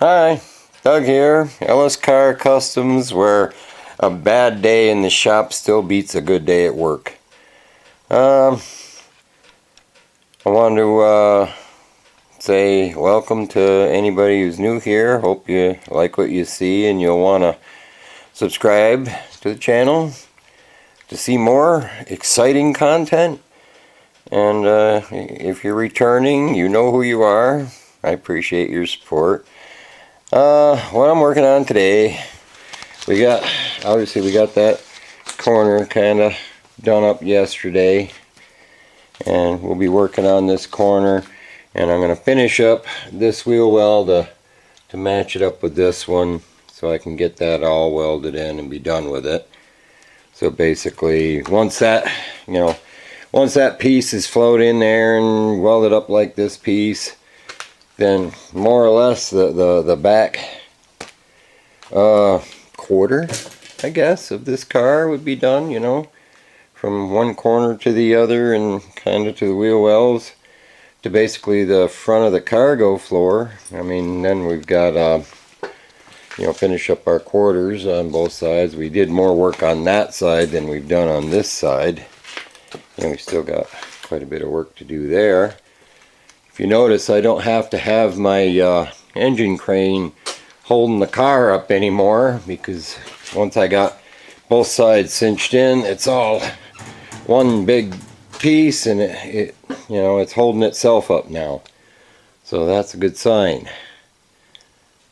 Hi, Doug here, Ellis Car Customs, where a bad day in the shop still beats a good day at work. I wanted to say welcome to anybody who's new here. Hope you like what you see and you'll want to subscribe to the channel to see more exciting content. And if you're returning, you know who you are. I appreciate your support. What I'm working on today, we got that corner kind of done up yesterday, and we'll be working on this corner, and I'm going to finish up this wheel well to match it up with this one so I can get that all welded in and be done with it. So basically once that piece is flowed in there and welded up like this piece, then more or less the back quarter, I guess, of this car would be done, from one corner to the other and kind of to the wheel wells to basically the front of the cargo floor. I mean, then we've got finish up our quarters on both sides. We did more work on that side than we've done on this side, and we still got quite a bit of work to do there. If you notice, I don't have to have my engine crane holding the car up anymore, because once I got both sides cinched in, it's all one big piece, and it's holding itself up now. So that's a good sign.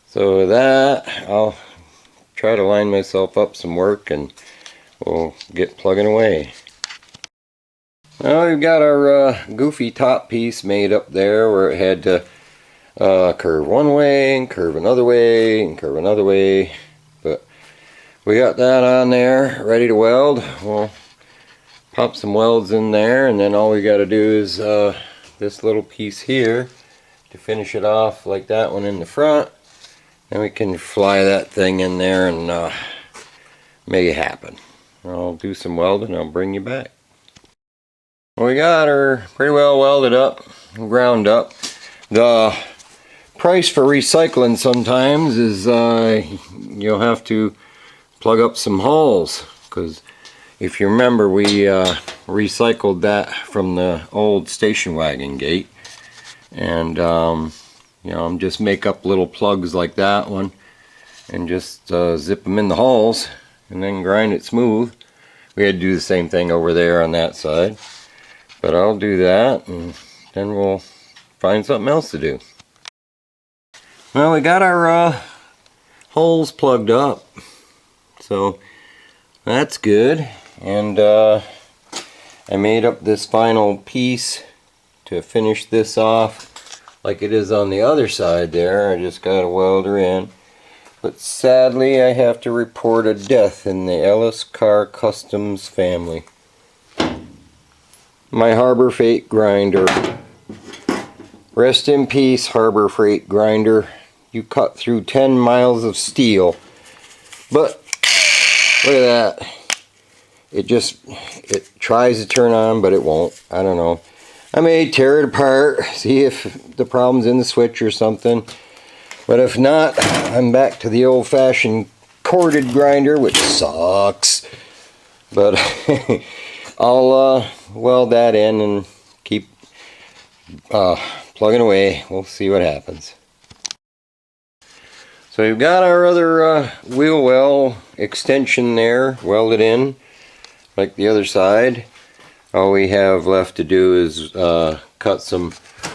So with that, I'll try to line myself up some work and we'll get plugging away. Well, we've got our goofy top piece made up there where it had to curve one way and curve another way and curve another way. But we got that on there ready to weld. We'll pop some welds in there, and then all we got to do is this little piece here to finish it off like that one in the front. Then we can fly that thing in there and make it happen. I'll do some welding and I'll bring you back. We got her pretty well welded up, ground up. The price for recycling sometimes is you'll have to plug up some holes, because if you remember, we recycled that from the old station wagon gate, and just make up little plugs like that one and just zip them in the holes and then grind it smooth. We had to do the same thing over there on that side. But I'll do that, and then we'll find something else to do. Well, we got our holes plugged up, so that's good. And I made up this final piece to finish this off like it is on the other side there. I just got a welder in. But sadly, I have to report a death in the Ellis Car Customs family. My Harbor Freight grinder. Rest in peace, Harbor Freight grinder. You cut through 10 miles of steel. But look at that. It tries to turn on, but it won't. I don't know. I may tear it apart, see if the problem's in the switch or something. But if not, I'm back to the old-fashioned corded grinder, which sucks. But I'll weld that in and keep plugging away. We'll see what happens. So we've got our other wheel well extension there welded in like the other side. All we have left to do is cut some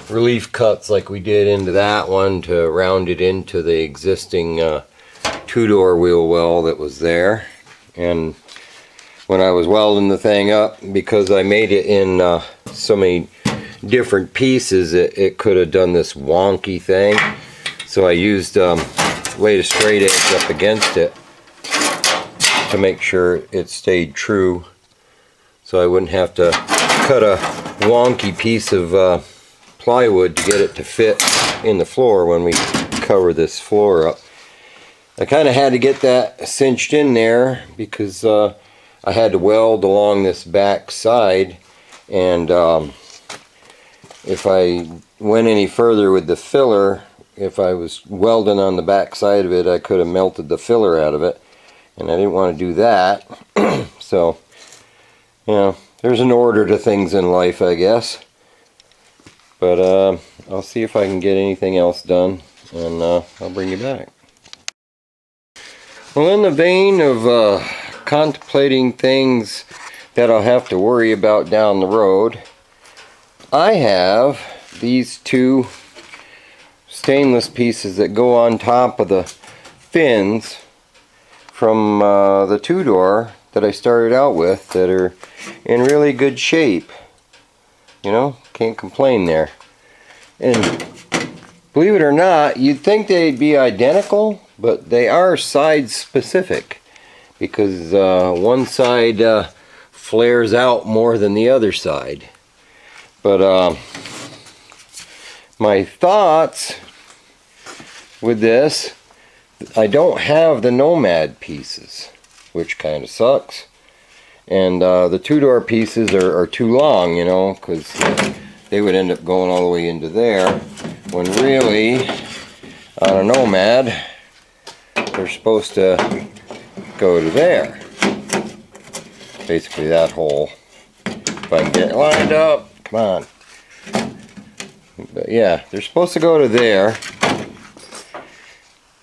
relief cuts like we did into that one to round it into the existing two-door wheel well that was there. And when I was welding the thing up, because I made it in so many different pieces, it could have done this wonky thing. So I used laid a straight edge up against it to make sure it stayed true, so I wouldn't have to cut a wonky piece of plywood to get it to fit in the floor when we cover this floor up. I kind of had to get that cinched in there because I had to weld along this back side, and if I went any further with the filler, if I was welding on the back side of it, I could have melted the filler out of it, and I didn't want to do that. So, you know, there's an order to things in life, I guess. But I'll see if I can get anything else done, and I'll bring you back. Well, in the vein of contemplating things that I'll have to worry about down the road, I have these two stainless pieces that go on top of the fins from the two-door that I started out with that are in really good shape. You know, can't complain there. And believe it or not, you'd think they'd be identical, but they are side specific, because one side flares out more than the other side. But my thoughts with this, I don't have the Nomad pieces, which kind of sucks. And the two-door pieces are too long, you know, because they would end up going all the way into there, when really, on a Nomad, they're supposed to go to there. Basically that hole. If I can get it lined up, come on. But yeah, they're supposed to go to there,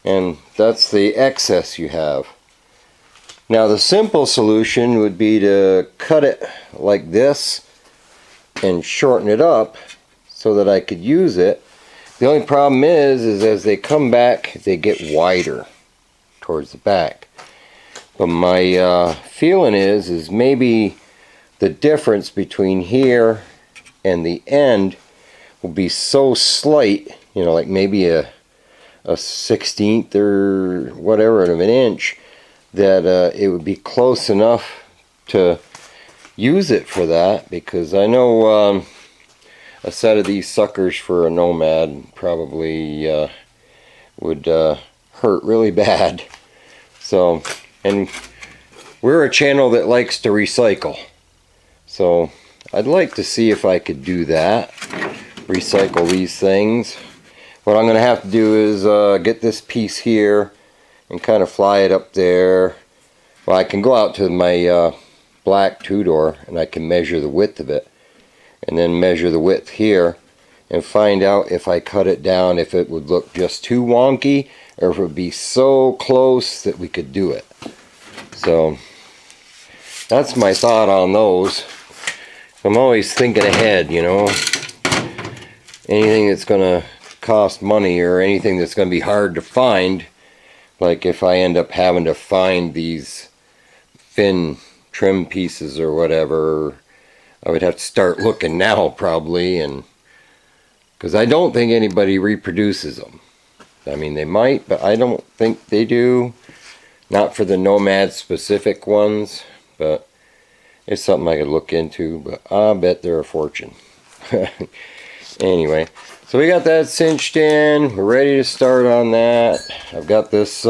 and that's the excess you have. Now the simple solution would be to cut it like this and shorten it up so that I could use it. The only problem is as they come back, they get wider towards the back. But my feeling is maybe the difference between here and the end will be so slight, you know, like maybe a 1/16 or whatever of an inch, that it would be close enough to use it for that, because I know a set of these suckers for a Nomad probably would hurt really bad. So, and we're a channel that likes to recycle, so I'd like to see if I could do that, recycle these things. What I'm going to have to do is get this piece here and kind of fly it up there. Well, I can go out to my black two-door and I can measure the width of it, and then measure the width here and find out if I cut it down, if it would look just too wonky or if it would be so close that we could do it. So that's my thought on those. I'm always thinking ahead, you know. Anything that's going to cost money or anything that's going to be hard to find, like if I end up having to find these fin trim pieces or whatever, I would have to start looking now probably, and because I don't think anybody reproduces them. I mean, they might, but I don't think they do. Not for the Nomad specific ones, but it's something I could look into, but I bet they're a fortune. Anyway, so we got that cinched in. We're ready to start on that. I've got this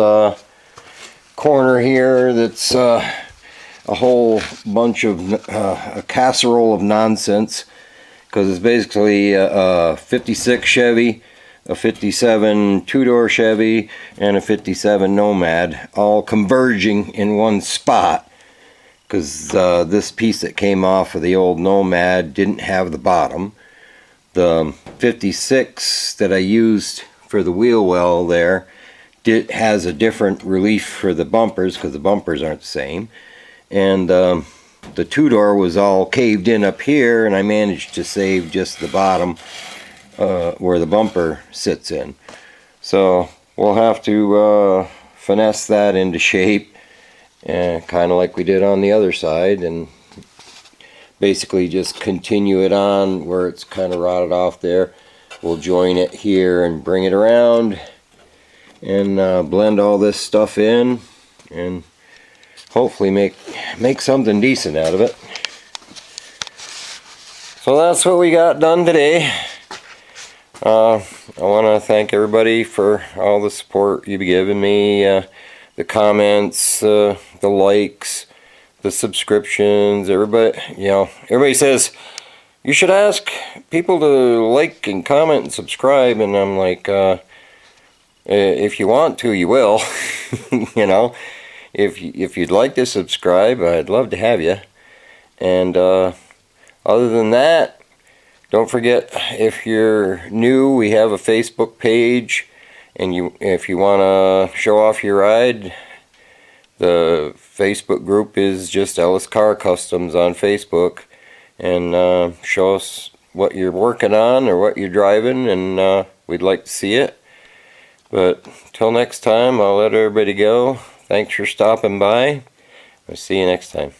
corner here that's a whole bunch of a casserole of nonsense, because it's basically a 56 Chevy, a 57 two-door Chevy, and a 57 Nomad all converging in one spot, because this piece that came off of the old Nomad didn't have the bottom. The 56 that I used for the wheel well there has a different relief for the bumpers, because the bumpers aren't the same. And the two-door was all caved in up here, and I managed to save just the bottom where the bumper sits in. So we'll have to finesse that into shape, kind of like we did on the other side, and basically just continue it on where it's kind of rotted off there. We'll join it here and bring it around and blend all this stuff in and hopefully make something decent out of it. So that's what we got done today. I want to thank everybody for all the support you've given me, the comments, the likes, the subscriptions. Everybody, you know, everybody says you should ask people to like and comment and subscribe, and I'm like, If you want to, you will. You know, if you'd like to subscribe, I'd love to have you. And other than that, don't forget, if you're new, we have a Facebook page, and if you want to show off your ride, the Facebook group is just Ellis Car Customs on Facebook, and show us what you're working on or what you're driving, and we'd like to see it. But till next time, I'll let everybody go. Thanks for stopping by. I'll see you next time.